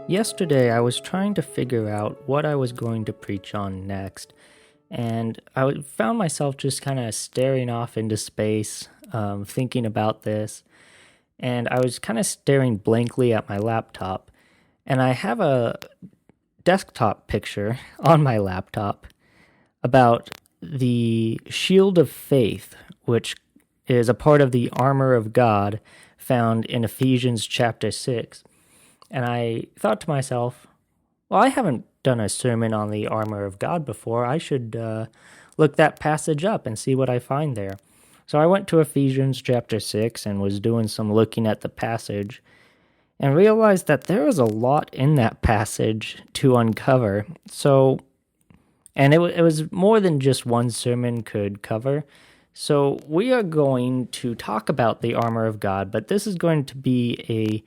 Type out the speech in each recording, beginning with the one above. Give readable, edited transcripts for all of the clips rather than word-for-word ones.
Yesterday, I was trying to figure out what I was going to preach on next, and found myself just kind of staring off into space, thinking about this, and I was kind of staring blankly at my laptop, and I have a desktop picture on my laptop about the shield of faith, which is a part of the armor of God found in Ephesians chapter 6. And I thought to myself, well, I haven't done a sermon on the armor of God before. I should look that passage up and see what I find there. So I went to Ephesians chapter 6 and was doing some looking at the passage and realized that there is a lot in that passage to uncover. And it was more than just one sermon could cover. So we are going to talk about the armor of God, but this is going to be a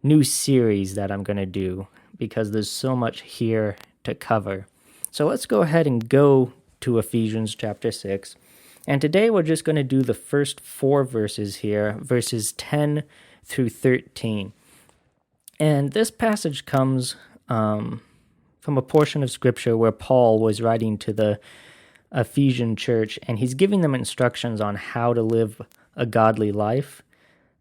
new series that I'm going to do because there's so much here to cover. So let's go ahead and go to Ephesians chapter 6. And today we're just going to do the first 4 verses here, verses 10 through 13. And this passage comes from a portion of Scripture where Paul was writing to the Ephesian church, and he's giving them instructions on how to live a godly life.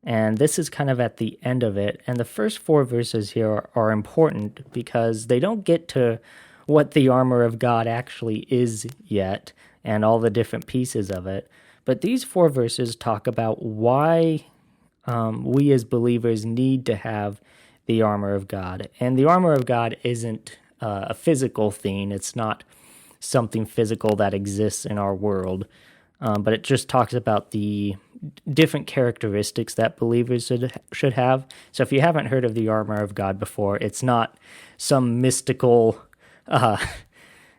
And this is kind of at the end of it. And the first 4 verses here are important because they don't get to what the armor of God actually is yet and all the different pieces of it. But these 4 verses talk about why we as believers need to have the armor of God. And the armor of God isn't a physical thing. It's not something physical that exists in our world. But it just talks about the different characteristics that believers should have. So if you haven't heard of the armor of God before, it's not some mystical, armor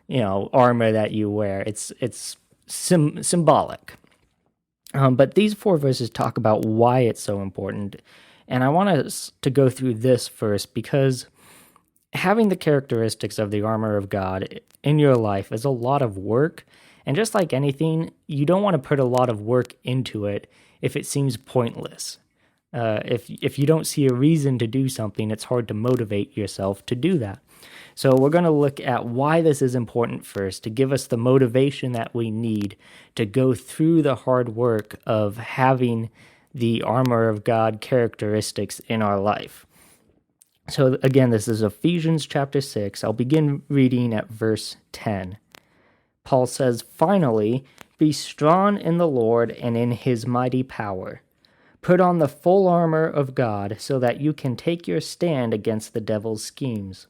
that you wear. It's symbolic. But these 4 verses talk about why it's so important. And I want us to go through this first because having the characteristics of the armor of God in your life is a lot of work. And just like anything, you don't want to put a lot of work into it if it seems pointless. If you don't see a reason to do something, it's hard to motivate yourself to do that. So we're going to look at why this is important first, to give us the motivation that we need to go through the hard work of having the armor of God characteristics in our life. So again, this is Ephesians chapter 6. I'll begin reading at verse 10. Paul says, "Finally, be strong in the Lord and in his mighty power. Put on the full armor of God so that you can take your stand against the devil's schemes.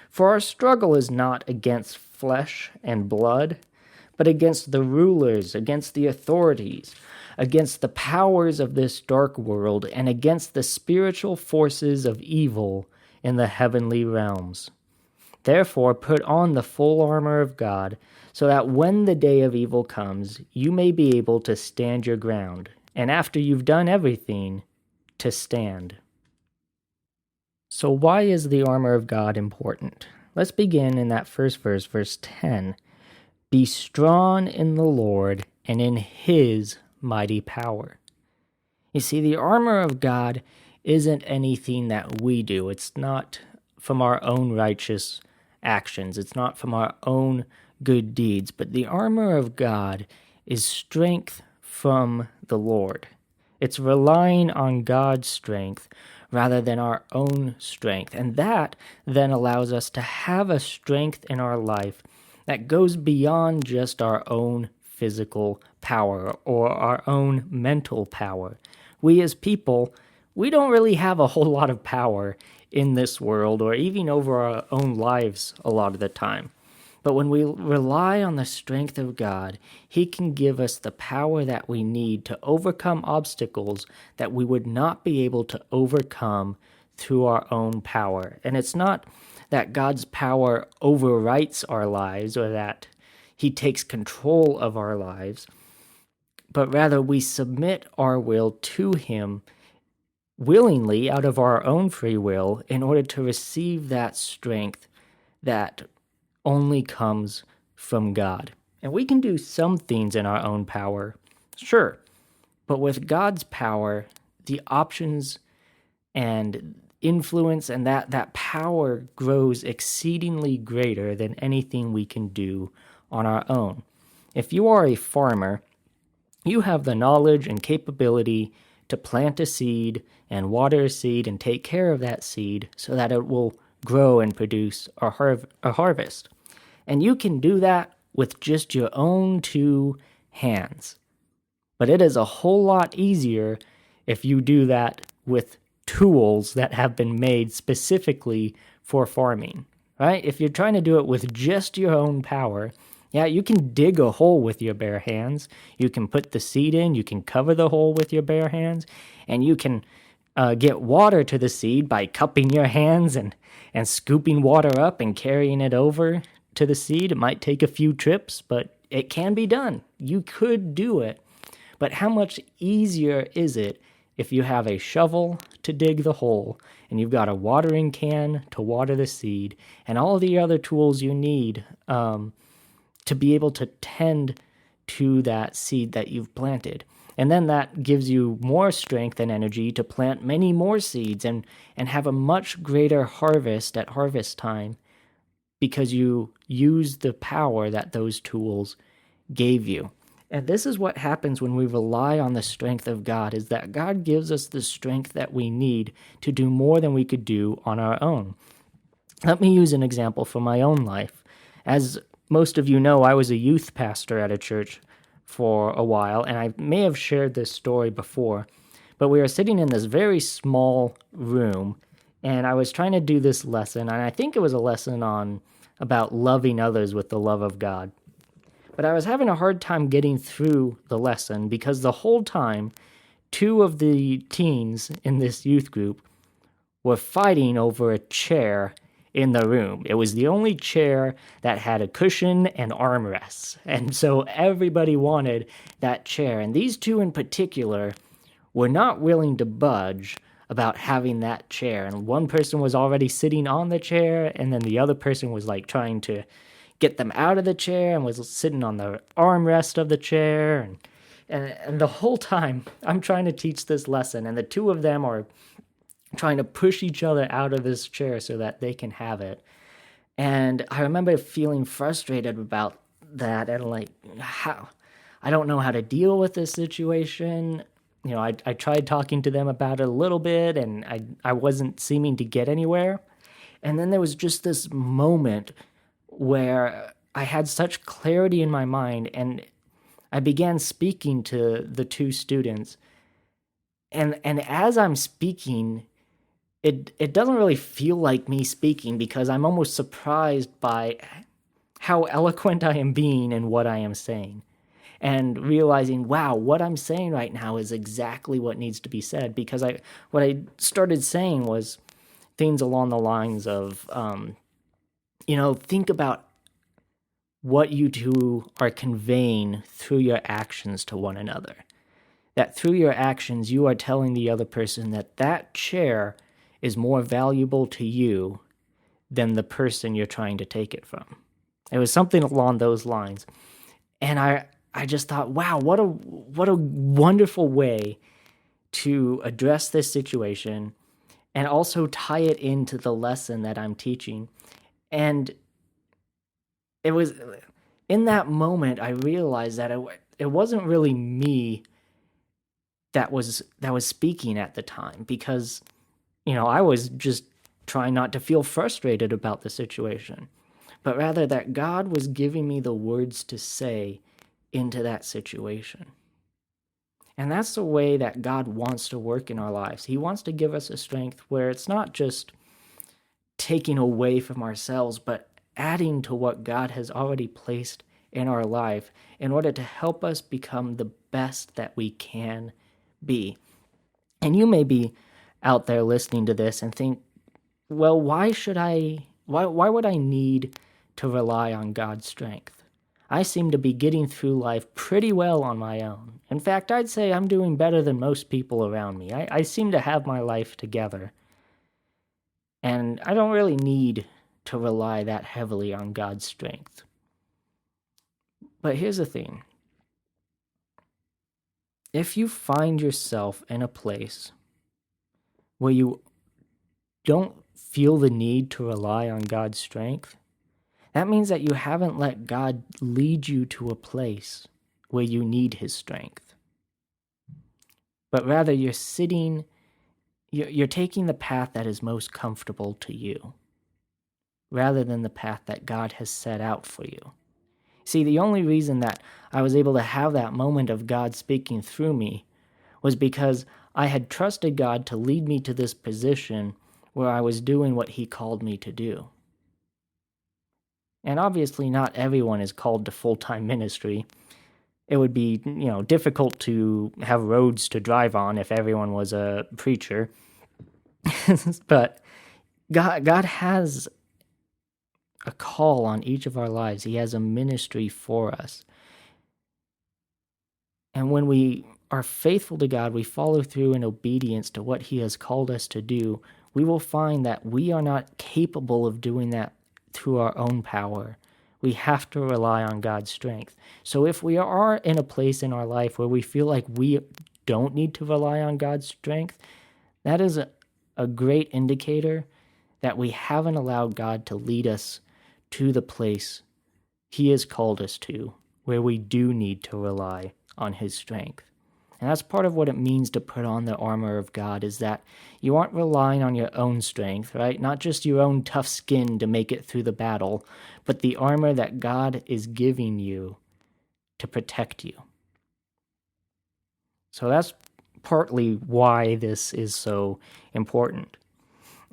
For our struggle is not against flesh and blood, but against the rulers, against the authorities, against the powers of this dark world, and against the spiritual forces of evil in the heavenly realms. Therefore, put on the full armor of God, so that when the day of evil comes, you may be able to stand your ground, and after you've done everything, to stand." So why is the armor of God important? Let's begin in that first verse, verse 10. "Be strong in the Lord and in his mighty power." You see, the armor of God isn't anything that we do. It's not from our own righteous actions. It's not from our own good deeds, but the armor of God is strength from the Lord. It's relying on God's strength rather than our own strength. And that then allows us to have a strength in our life that goes beyond just our own physical power or our own mental power. We as people, we don't really have a whole lot of power in this world or even over our own lives a lot of the time. But when we rely on the strength of God, he can give us the power that we need to overcome obstacles that we would not be able to overcome through our own power. And it's not that God's power overwrites our lives or that he takes control of our lives, but rather we submit our will to him willingly out of our own free will in order to receive that strength that only comes from God. And we can do some things in our own power, sure, but with God's power, the options and influence and that power grows exceedingly greater than anything we can do on our own. If you are a farmer, you have the knowledge and capability to plant a seed and water a seed and take care of that seed so that it will grow and produce a harvest. And you can do that with just your own two hands. But it is a whole lot easier if you do that with tools that have been made specifically for farming, right? If you're trying to do it with just your own power, yeah, you can dig a hole with your bare hands. You can put the seed in. You can cover the hole with your bare hands. And you can get water to the seed by cupping your hands and scooping water up and carrying it over to the seed. It might take a few trips, but it can be done. You could do it. But how much easier is it if you have a shovel to dig the hole and you've got a watering can to water the seed and all the other tools you need to be able to tend to that seed that you've planted? And then that gives you more strength and energy to plant many more seeds and have a much greater harvest at harvest time because you use the power that those tools gave you. And this is what happens when we rely on the strength of God, is that God gives us the strength that we need to do more than we could do on our own. Let me use an example from my own life. As most of you know, I was a youth pastor at a church for a while, and I may have shared this story before, but we were sitting in this very small room, and I was trying to do this lesson, and I think it was a lesson about loving others with the love of God. But I was having a hard time getting through the lesson because the whole time, two of the teens in this youth group were fighting over a chair in the room. It was the only chair that had a cushion and armrests. And so everybody wanted that chair. And these two in particular were not willing to budge about having that chair. And one person was already sitting on the chair, and then the other person was like trying to get them out of the chair and was sitting on the armrest of the chair. And the whole time I'm trying to teach this lesson, and the two of them are trying to push each other out of this chair so that they can have it. And I remember feeling frustrated about that and like, how? I don't know how to deal with this situation. You know, I tried talking to them about it a little bit, and I wasn't seeming to get anywhere. And then there was just this moment where I had such clarity in my mind, and I began speaking to the two students. And as I'm speaking, it doesn't really feel like me speaking because I'm almost surprised by how eloquent I am being in what I am saying. And realizing, wow, what I'm saying right now is exactly what needs to be said. Because what I started saying was things along the lines of, think about what you two are conveying through your actions to one another. That through your actions, you are telling the other person that chair is more valuable to you than the person you're trying to take it from. It was something along those lines. And I just thought, wow, what a wonderful way to address this situation and also tie it into the lesson that I'm teaching. And it was in that moment I realized that it wasn't really me that was speaking at the time, because I was just trying not to feel frustrated about the situation, but rather that God was giving me the words to say into that situation. And that's the way that God wants to work in our lives. He wants to give us a strength where it's not just taking away from ourselves, but adding to what God has already placed in our life in order to help us become the best that we can be. And you may be out there listening to this and think, well, why would I need to rely on God's strength? I seem to be getting through life pretty well on my own. In fact, I'd say I'm doing better than most people around me. I seem to have my life together. And I don't really need to rely that heavily on God's strength. But here's the thing. If you find yourself in a place where you don't feel the need to rely on God's strength, that means that you haven't let God lead you to a place where you need his strength. But rather you're taking the path that is most comfortable to you, rather than the path that God has set out for you. See, the only reason that I was able to have that moment of God speaking through me was because I had trusted God to lead me to this position where I was doing what he called me to do. And obviously not everyone is called to full-time ministry. It would be, difficult to have roads to drive on if everyone was a preacher. But God has a call on each of our lives. He has a ministry for us. And when we are faithful to God, we follow through in obedience to what he has called us to do, we will find that we are not capable of doing that through our own power. We have to rely on God's strength. So if we are in a place in our life where we feel like we don't need to rely on God's strength, that is a great indicator that we haven't allowed God to lead us to the place he has called us to, where we do need to rely on his strength. And that's part of what it means to put on the armor of God, is that you aren't relying on your own strength, right? Not just your own tough skin to make it through the battle, but the armor that God is giving you to protect you. So that's partly why this is so important.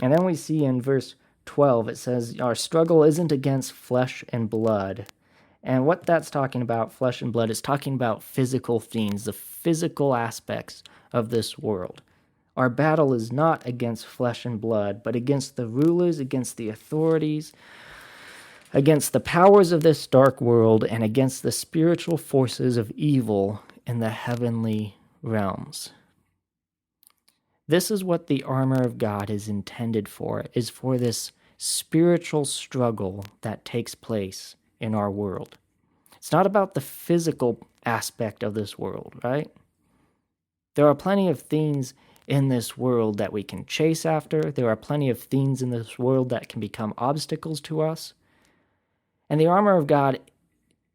And then we see in verse 12, it says, our struggle isn't against flesh and blood. And what that's talking about, flesh and blood, is talking about physical things, the physical aspects of this world. Our battle is not against flesh and blood, but against the rulers, against the authorities, against the powers of this dark world, and against the spiritual forces of evil in the heavenly realms. This is what the armor of God is intended for, is for this spiritual struggle that takes place in our world. It's not about the physical aspect of this world, right? There are plenty of things in this world that we can chase after. There are plenty of things in this world that can become obstacles to us. And the armor of God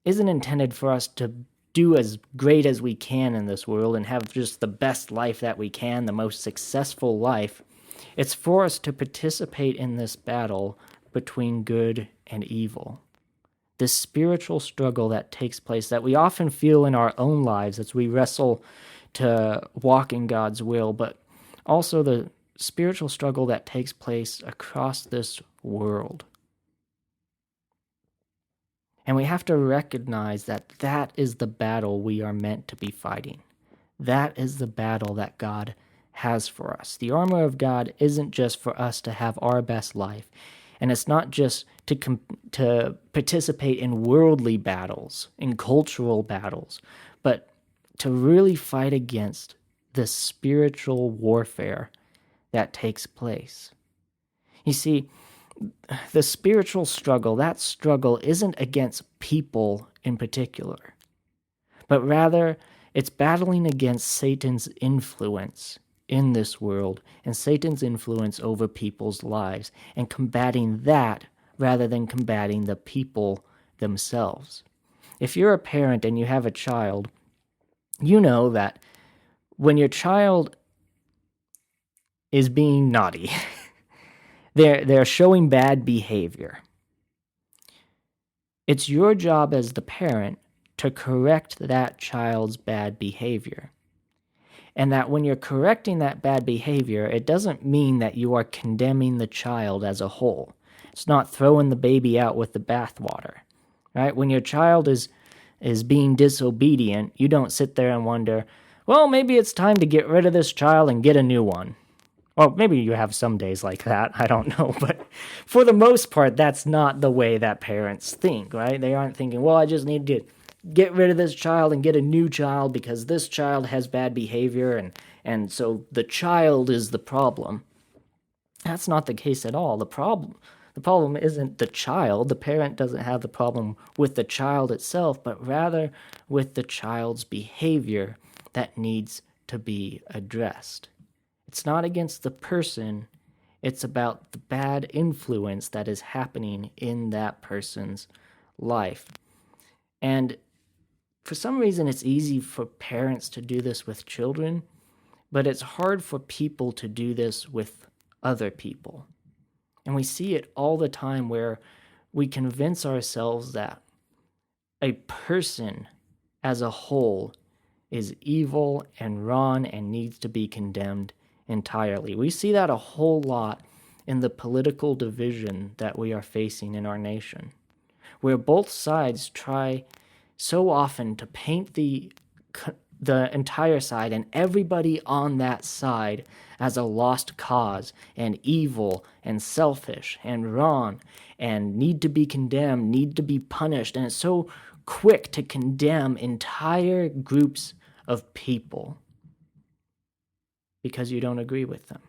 isn't intended for us to do as great as we can in this world and have just the best life that we can, the most successful life. It's for us to participate in this battle between good and evil. This spiritual struggle that takes place that we often feel in our own lives as we wrestle to walk in God's will, but also the spiritual struggle that takes place across this world. And we have to recognize that that is the battle we are meant to be fighting. That is the battle that God has for us. The armor of God isn't just for us to have our best life, and it's not just to participate in worldly battles, in cultural battles, but to really fight against the spiritual warfare that takes place. You see, the spiritual struggle, that struggle isn't against people in particular, but rather it's battling against Satan's influence in this world and Satan's influence over people's lives and combating that rather than combating the people themselves. If you're a parent and you have a child, you know that when your child is being naughty, they're showing bad behavior, it's your job as the parent to correct that child's bad behavior. And that when you're correcting that bad behavior, it doesn't mean that you are condemning the child as a whole. It's not throwing the baby out with the bathwater, right? When your child is being disobedient, you don't sit there and wonder, well, maybe it's time to get rid of this child and get a new one. Well, maybe you have some days like that, I don't know, but for the most part, that's not the way that parents think, right? They aren't thinking, well, I just need to get rid of this child and get a new child because this child has bad behavior and so the child is the problem. That's not the case at all. The problem isn't the child. The parent doesn't have the problem with the child itself, but rather with the child's behavior that needs to be addressed. It's not against the person, It's about the bad influence that is happening in that person's life. And for some reason, it's easy for parents to do this with children, but it's hard for people to do this with other people. And we see it all the time where we convince ourselves that a person as a whole is evil and wrong and needs to be condemned entirely. We see that a whole lot in the political division that we are facing in our nation, where both sides try so often to paint the entire side and everybody on that side as a lost cause and evil and selfish and wrong and need to be condemned, need to be punished. And it's so quick to condemn entire groups of people because you don't agree with them.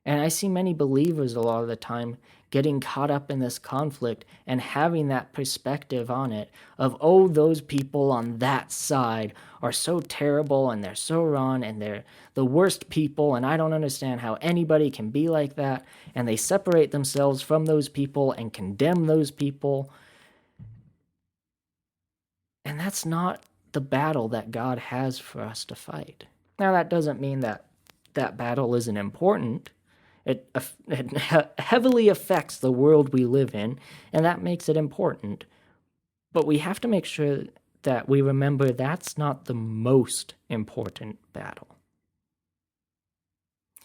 And I see many believers a lot of the time getting caught up in this conflict and having that perspective on it of, oh, those people on that side are so terrible and they're so wrong and they're the worst people and I don't understand how anybody can be like that. And they separate themselves from those people and condemn those people. And that's not the battle that God has for us to fight. Now, that doesn't mean that that battle isn't important. It heavily affects the world we live in, and that makes it important. But we have to make sure that we remember that's not the most important battle.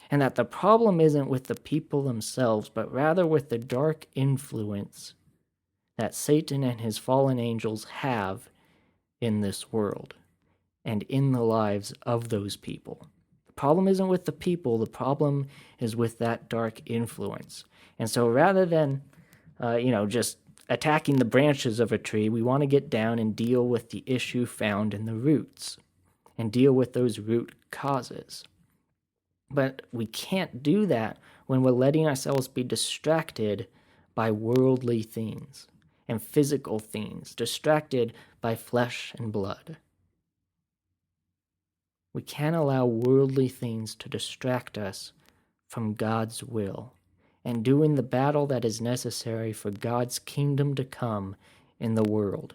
And that the problem isn't with the people themselves, but rather with the dark influence that Satan and his fallen angels have in this world and in the lives of those people. The problem isn't with the people, the problem is with that dark influence. And so rather than, just attacking the branches of a tree, we want to get down and deal with the issue found in the roots and deal with those root causes. But we can't do that when we're letting ourselves be distracted by worldly things and physical things, distracted by flesh and blood. We can't allow worldly things to distract us from God's will and doing the battle that is necessary for God's kingdom to come in the world.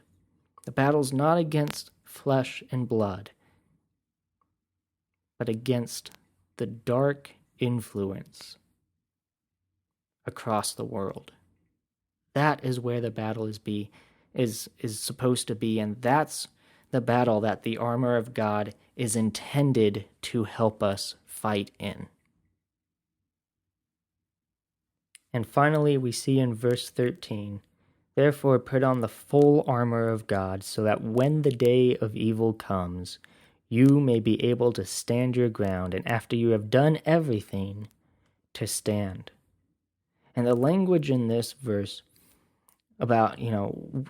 The battle's not against flesh and blood, but against the dark influence across the world. That is where the battle is supposed to be, and that's the battle that the armor of God is intended to help us fight in. And finally, we see in verse 13, "Therefore put on the full armor of God, so that when the day of evil comes, you may be able to stand your ground, and after you have done everything, to stand." And the language in this verse about,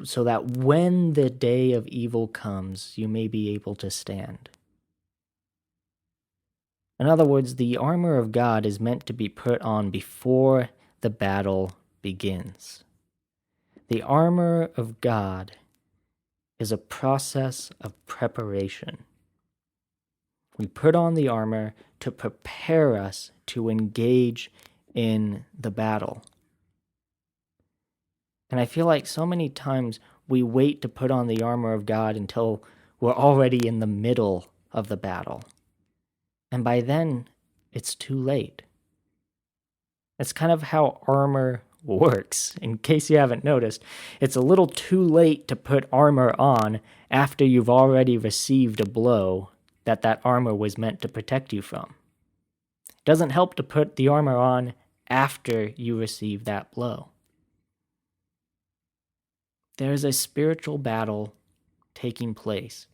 so that when the day of evil comes, you may be able to stand. In other words, the armor of God is meant to be put on before the battle begins. The armor of God is a process of preparation. We put on the armor to prepare us to engage in the battle. And I feel like so many times we wait to put on the armor of God until we're already in the middle of the battle. And by then, it's too late. That's kind of how armor works. In case you haven't noticed, it's a little too late to put armor on after you've already received a blow that armor was meant to protect you from. It doesn't help to put the armor on after you receive that blow. There is a spiritual battle taking place,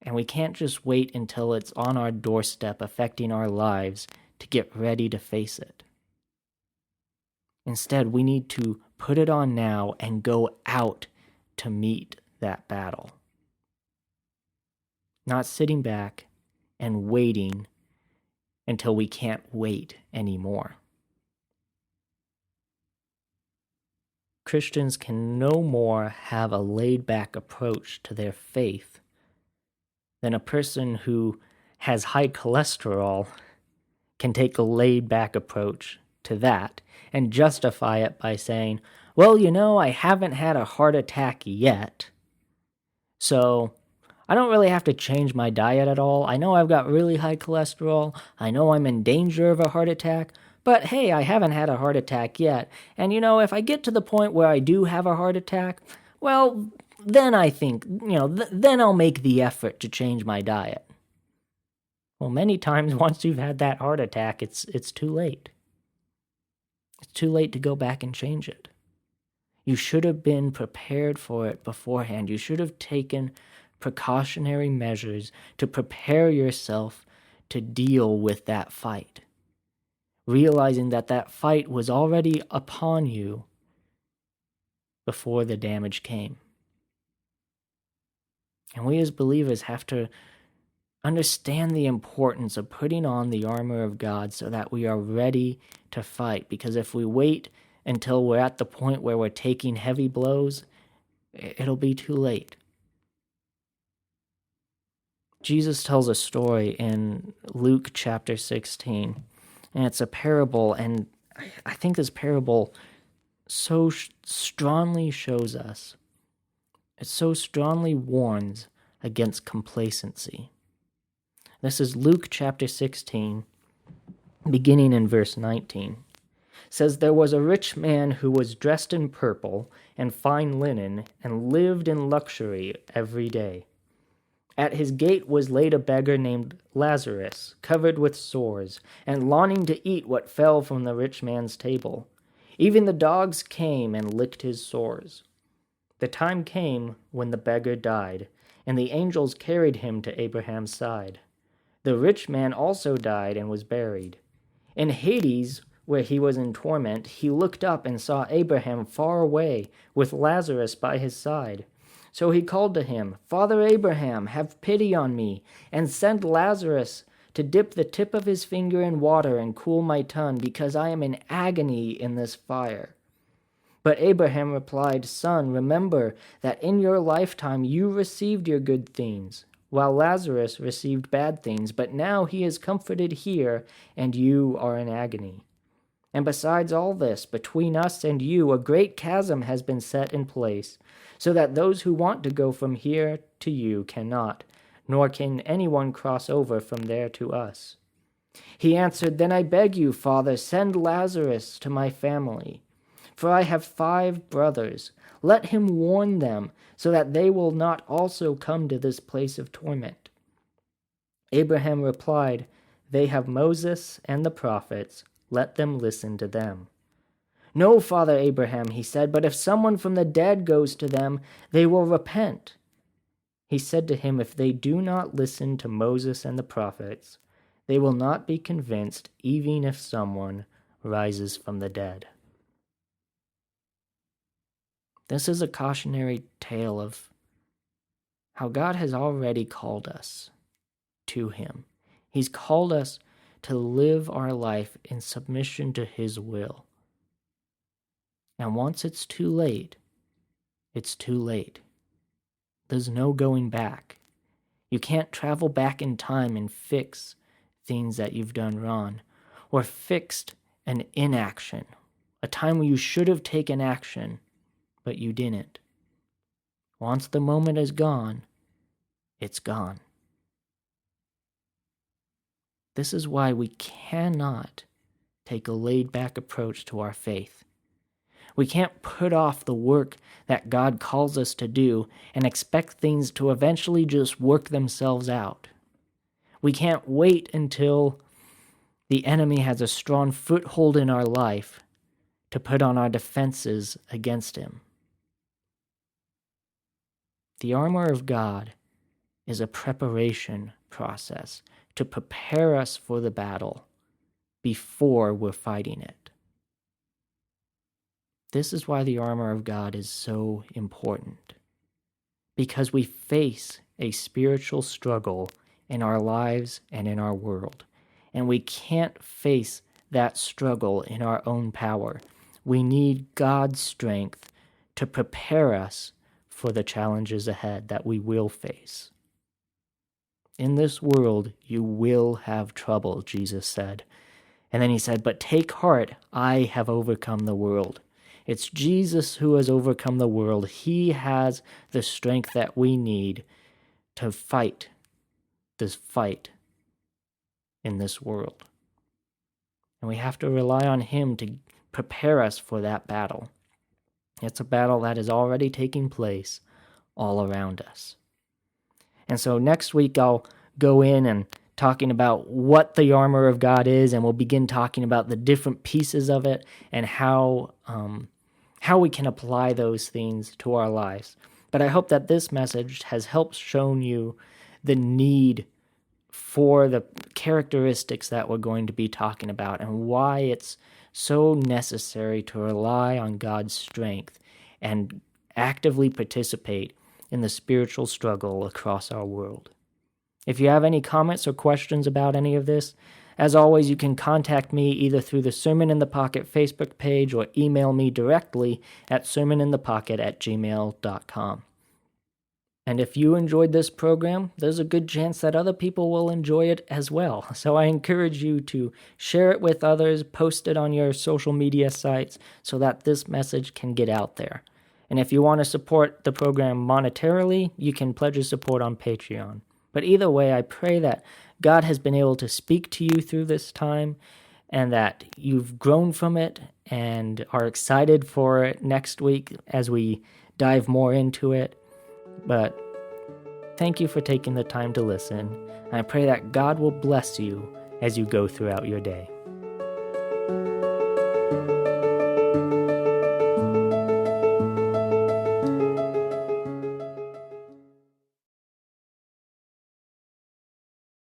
and we can't just wait until it's on our doorstep affecting our lives to get ready to face it. Instead, we need to put it on now and go out to meet that battle. Not sitting back and waiting until we can't wait anymore. Christians can no more have a laid-back approach to their faith than a person who has high cholesterol can take a laid-back approach to that and justify it by saying, well, I haven't had a heart attack yet, so I don't really have to change my diet at all. I know I've got really high cholesterol. I know I'm in danger of a heart attack. But hey, I haven't had a heart attack yet. And if I get to the point where I do have a heart attack, well, then I think, then I'll make the effort to change my diet. Well, many times once you've had that heart attack, it's too late. It's too late to go back and change it. You should have been prepared for it beforehand. You should have taken precautionary measures to prepare yourself to deal with that fight, realizing that fight was already upon you before the damage came. And we as believers have to understand the importance of putting on the armor of God so that we are ready to fight, because if we wait until we're at the point where we're taking heavy blows, it'll be too late. Jesus tells a story in Luke chapter 16, and it's a parable, and I think this parable so strongly shows us, it so strongly warns against complacency. This is Luke chapter 16, beginning in verse 19. It says, "There was a rich man who was dressed in purple and fine linen and lived in luxury every day. At his gate was laid a beggar named Lazarus, covered with sores, and longing to eat what fell from the rich man's table. Even the dogs came and licked his sores. The time came when the beggar died, and the angels carried him to Abraham's side. The rich man also died and was buried. In Hades, where he was in torment, he looked up and saw Abraham far away, with Lazarus by his side. So he called to him, 'Father Abraham, have pity on me, and send Lazarus to dip the tip of his finger in water and cool my tongue, because I am in agony in this fire.' But Abraham replied, 'Son, remember that in your lifetime you received your good things, while Lazarus received bad things, but now he is comforted here, and you are in agony. And besides all this, between us and you a great chasm has been set in place, so that those who want to go from here to you cannot, nor can anyone cross over from there to us.' He answered, 'Then I beg you, Father, send Lazarus to my family, for I have 5 brothers. Let him warn them, so that they will not also come to this place of torment.' Abraham replied, 'They have Moses and the prophets. Let them listen to them.' 'No, Father Abraham,' he said, 'but if someone from the dead goes to them, they will repent.' He said to him, 'If they do not listen to Moses and the prophets, they will not be convinced, even if someone rises from the dead.'" This is a cautionary tale of how God has already called us to Him. He's called us to live our life in submission to His will. And once it's too late, it's too late. There's no going back. You can't travel back in time and fix things that you've done wrong, or fixed an inaction, a time when you should have taken action, but you didn't. Once the moment is gone, it's gone. This is why we cannot take a laid-back approach to our faith. We can't put off the work that God calls us to do and expect things to eventually just work themselves out. We can't wait until the enemy has a strong foothold in our life to put on our defenses against him. The armor of God is a preparation process to prepare us for the battle before we're fighting it. This is why the armor of God is so important, because we face a spiritual struggle in our lives and in our world, and we can't face that struggle in our own power. We need God's strength to prepare us for the challenges ahead that we will face. In this world, you will have trouble, Jesus said. And then he said, but take heart, I have overcome the world. It's Jesus who has overcome the world. He has the strength that we need to fight this fight in this world. And we have to rely on him to prepare us for that battle. It's a battle that is already taking place all around us. And so next week I'll go in and talking about what the armor of God is, and we'll begin talking about the different pieces of it and how we can apply those things to our lives. But I hope that this message has helped shown you the need for the characteristics that we're going to be talking about and why it's so necessary to rely on God's strength and actively participate in the spiritual struggle across our world. If you have any comments or questions about any of this, as always, you can contact me either through the Sermon in the Pocket Facebook page or email me directly at sermoninthepocket@gmail.com. And if you enjoyed this program, there's a good chance that other people will enjoy it as well. So I encourage you to share it with others, post it on your social media sites so that this message can get out there. And if you want to support the program monetarily, you can pledge your support on Patreon. But either way, I pray that God has been able to speak to you through this time and that you've grown from it and are excited for it next week as we dive more into it. But thank you for taking the time to listen. I pray that God will bless you as you go throughout your day.